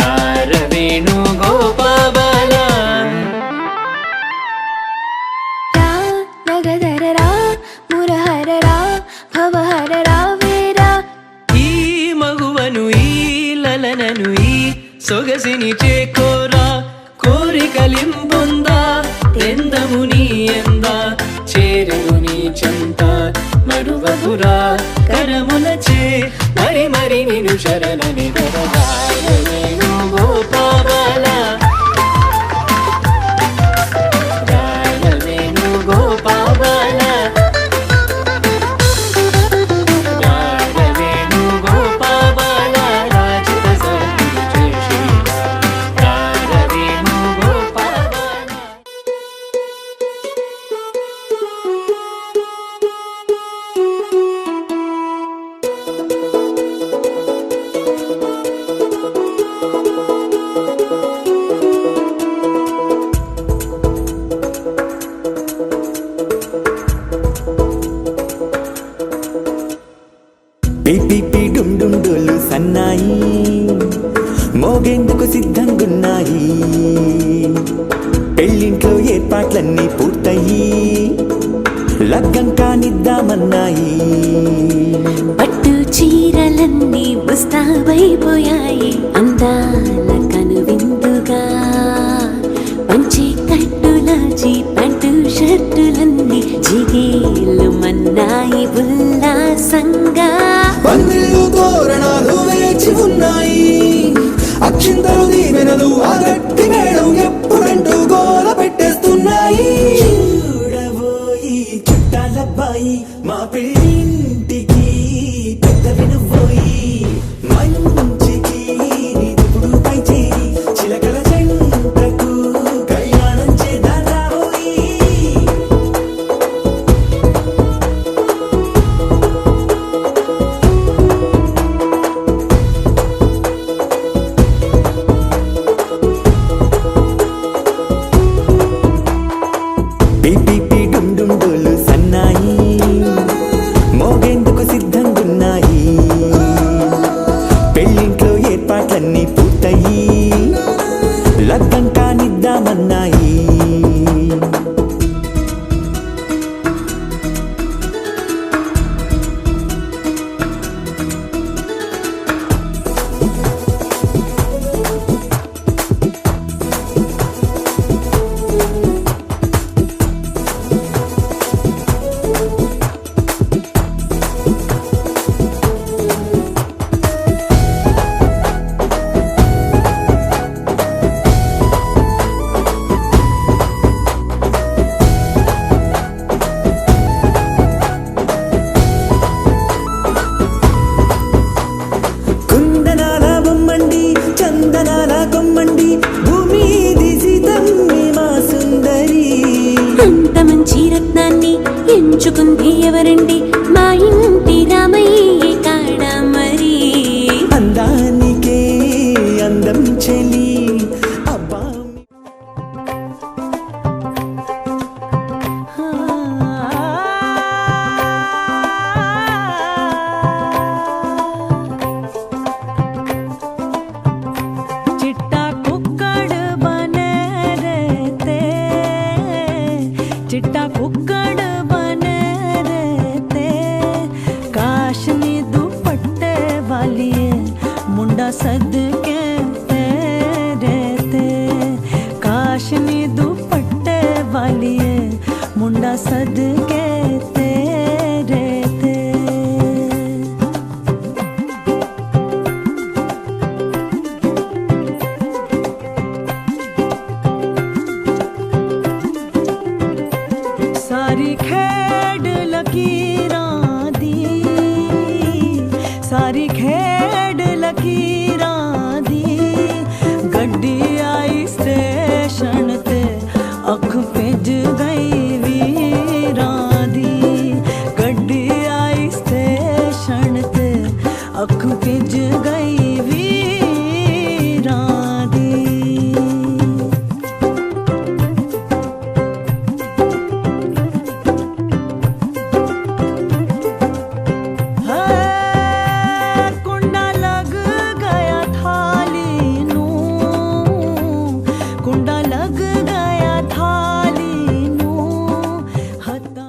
రార వేణు గోపాబాల రా నగధర రా మురహర రా భవహర రా వేరా ఈ మగువను ఈ లలనను ఈ సొగసిని చేకోరా కోరికలింపొందా తెందము నీ ఎందా చేరను నీ చెంత మరువపురా కరములచే మరి మరి నిను శరణని వేణు గోపాల వేణు గోపాల వేణు గోపాల రాజిత సర్వే వేణు గోపాల పిపి డుమ్ డుమ్ డోలు సన్నాయి మోగేందుకు సిద్ధంగున్నాయి పెళ్ళింట్లో ఏర్పాట్లన్నీ పూర్తయి లగ్గం కానిద్దామన్నాయి పట్టు చీరలన్నీ ముస్తాబైపోయాయి అందాల కనువిందుగా పంచి కట్టులాచి ప్యాంటు షర్టులన్నీ జిగేలు మన్నాయి ఉల్లాసంగా పందిళ్ళు తోరణాలు వేచి ఉన్నాయి అక్షింతలు దీవెనలు ఆ గట్టి మేడం ఎప్పుడంటూ గోల పెట్టేస్తున్నాయి చూడబోయి చుట్టాలబ్బాయి మా పెళ్ళింటికి పెద్ద వినుబోయి మంచికి నిదుపుడు పై చేరి చిలకల చెంతకు కళ్యాణం చేద్దాం రాబోయి పిపి డుమ్ డుమ్ డోలు సన్నాయి మోగేందుకు సిద్ధంగున్నాయి పెళ్ళింట్లో ఏర్పాట్లన్నీ పూర్తయి లగ్గం కానిద్దామన్నాయి కుందనాల బొమ్మండి చందనాల కొమ్మండి భూమి దిశితమ్మి మా సుందరి అంత మంచి రత్నాన్ని ఎంచుకుంది ఎవరండి మా ఇంటి రామయ్య కాడ మరి అందానికే అందం చెలి అబ్బా चिट्टा कुक्कड़ बने रहते चिट्टा कुक्कड़ बने रहते काशनी दुपट्टे वाली मुंडा सद के रहते काशनी दुपट्टे वाली मुंडा सद के रहते सारी खेड लकीरां दी सारी खेड लकीरां दी गड्डी आई स्टे रिझ गई वीरां दी कुंडा लग गया थाली नूं कुंडा लग गया थाली नूं हत्ता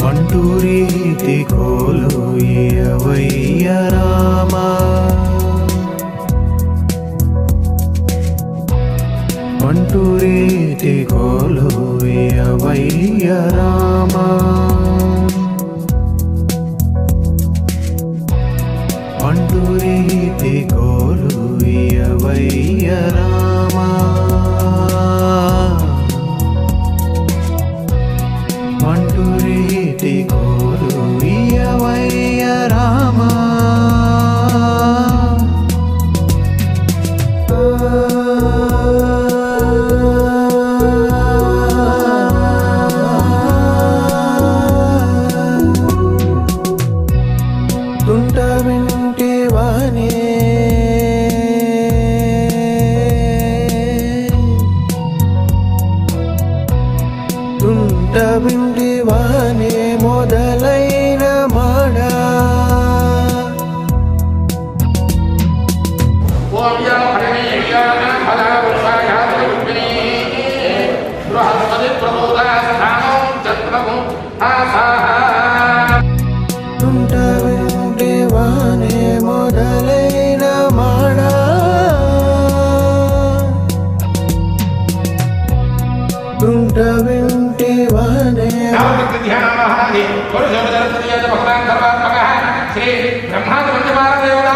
అంటూ రీతి కోలు వయ్య రామా అంటూ రీతి కోలు వయ్య రామా అంటూ రీతి కోలు వయ్య రామా అంటూ రీతి కోలు వయ్య రామా తుంట వింటే వానే తుంట వింటే వానే మొదలైన మాడా తుంట వింటే వానే మొదలైన మాడా తుంట వింటే వానే శ్రీ బ్రహ్మాది పంచమాల దేవతా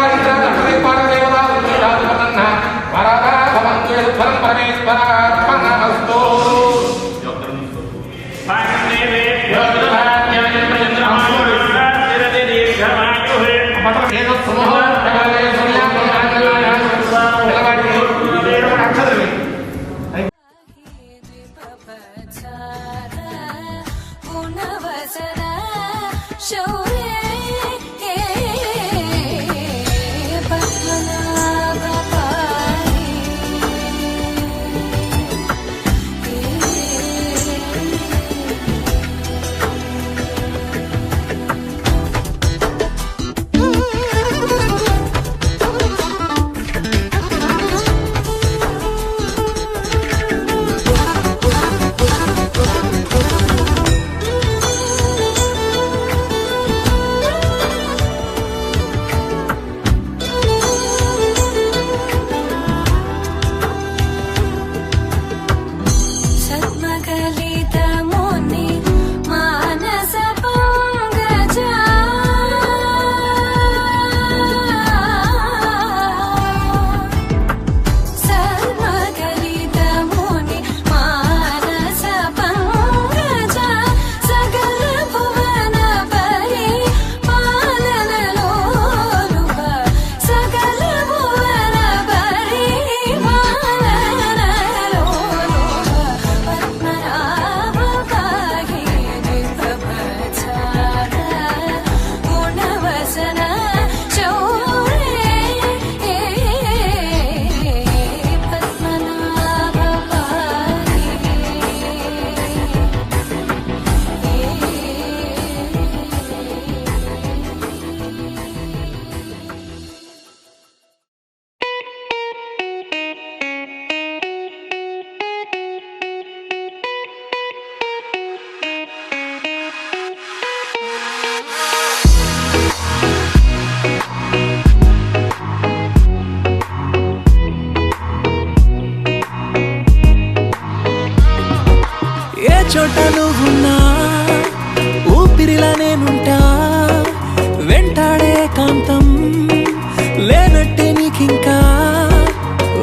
నీకింకా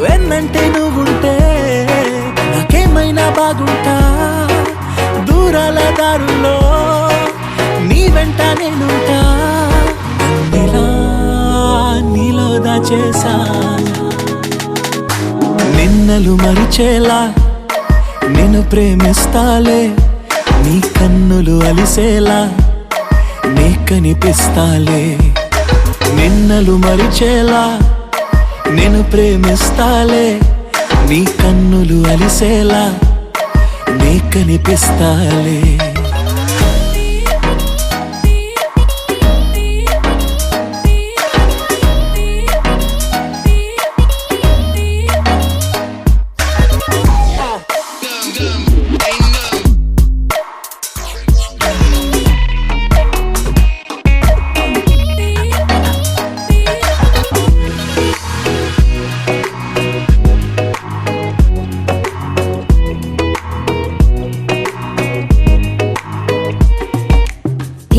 వెన్నంటే నువ్వుంటే నాకేమైనా బాగుంటా దూరాల దారుల్లో నీ వెంట నేనుంటా ఇలా నీలో దాచేసా నిన్నలు మరిచేలా నిన్ను ప్రేమిస్తాలే నీ కన్నులు అలిసేలా నీ కనిపిస్తాలే నిన్నలు మరిచేలా నిన్ను ప్రేమిస్తాలే నీ కన్నులు అలిసేలా నీ కనిపిస్తాలే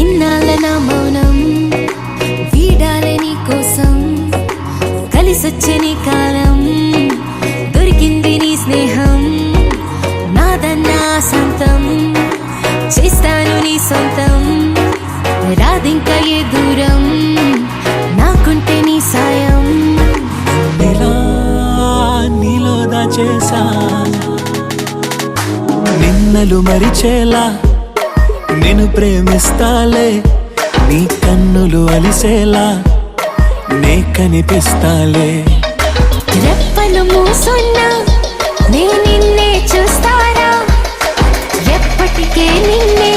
ఇన్నాళ్ళ నా మౌనం వీడాలే నీ కోసం కలిసొచ్చే నీ కాలం దొరికింది నీ స్నేహం నాదన్నా సొంతం చేస్తాను నీ సొంతం రాదింకా ఏ దూరం నాకుంటే నీ సాయం ఇలా నీలో దాచేసా నిన్నలు మరిచేలా నిన్ను ప్రేమిస్తాలే నీ కన్నులు అలిసేలా నే కనిపిస్తాలే రెప్పలు మూసున్నా నే నిన్నే చూస్తారా ఎప్పటికే నిన్నే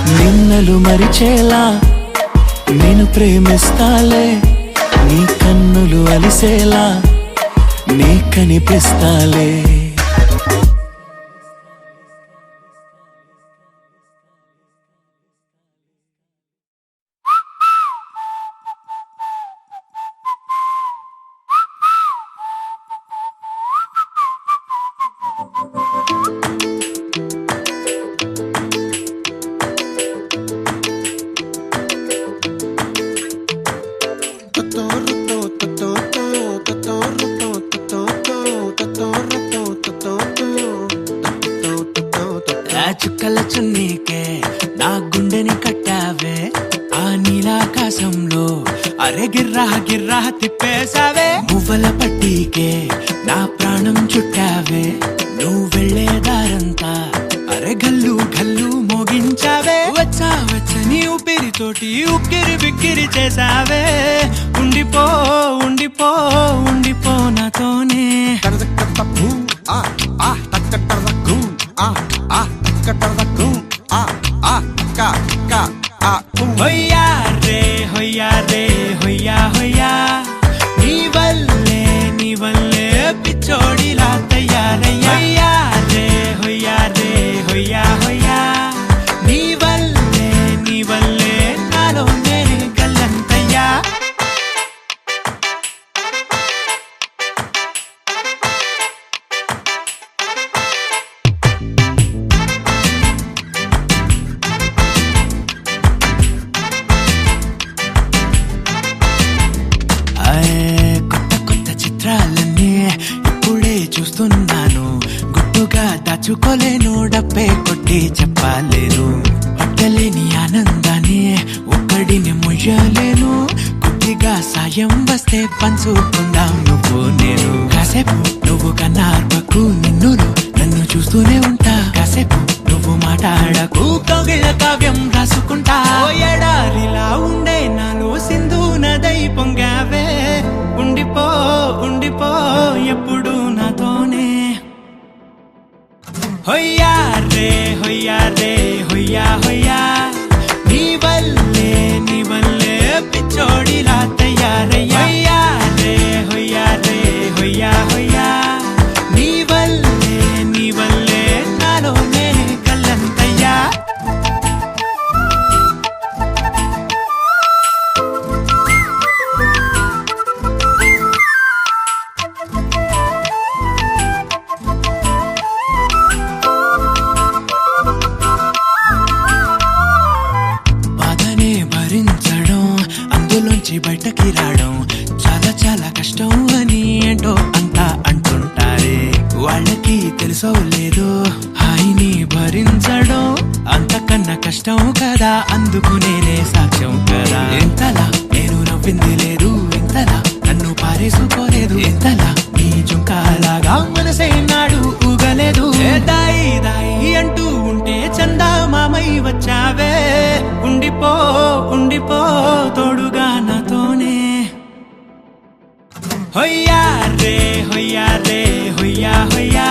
నిన్నలు మరిచేలా నేను ప్రేమిస్తాలే నీ కన్నులు అలిసేలా నీ కనిపిస్తాలే ఆ చుక్కల చున్నీకే నా గుండెని కట్టావే ఆ నీలాకాశంలో అరే గిర్రా గిర్రా తిప్పేశావే మువ్వల పట్టీకే నా ప్రాణం చుట్టావే నువ్వు వెళ్ళే దారంతా అరే గల్లు గల్లు మోగించావే వచ్చా వచ్చని ఊపిరితోటి ఉక్కిరి బిక్కిరి చేసావే ఉండిపో ఉండిపో ఉండిపో నాతోనే హొయ్యా రే హొయ్యా రే హొయ్యా హొయ్యా నీ వల్లే పిచ్చోడిలా తయారయ్యా హొయ్యా రే హొయ్యా హొయ్యా నీ వల్లే నాలో నేనే గల్లంతయ్యా కొత్త కొత్త చిత్రాలన్నీ ఇప్పుడే చూస్తున్నాను గుట్టుగా దాచుకోలేను డబ్బే కొట్టి చెప్పలేను పట్టలేని ఆనందాన్ని ఒక్కడిని మొయ్యలేను కొద్దిగా సాయం వస్తే పంచుకుందాం నువ్వు నేను కాసేపు నువ్వు కన్నార్పకు నిన్నులు నన్ను చూస్తూనే ఉంటా కాసేపు నువ్వు మాట్లాడకు కౌగిళ్ళ కావ్యం రాసుకుంటా ఎడారిలా ఉండే నాలో సింధు నదై పొంగావే ఉండిపో ఉండిపో ఎప్పుడు నాతోనే హొయ్యా రే హొయ్యా రే హొయ్యా హొయ్యా నీ వల్లే నుంచి బయటకి రావడం చాలా చాలా కష్టం అని ఏంటో అంతా అంటుంటారే. వాళ్ళకి తెలుసో లేదో హాయిని భరించడం అంతకన్నా కష్టం కదా, అందుకు నేనే సాక్ష్యం కదా. ఎంతలా నేను నవ్వింది లేదు, ఎంతలా నన్ను పారేసుకోలేదు, ఎంతలా నీ చుక్కాలాగా మనసే నాడు ఊగలేదు. దాయి దాయి అంటూ ఉంటే చందా మామై వచ్చావే, ఉండిపో ఉండిపో తోడుగా నాతోనే. హొయ్యా రే హొయ్యా రే హొయ్యా హొయ్యా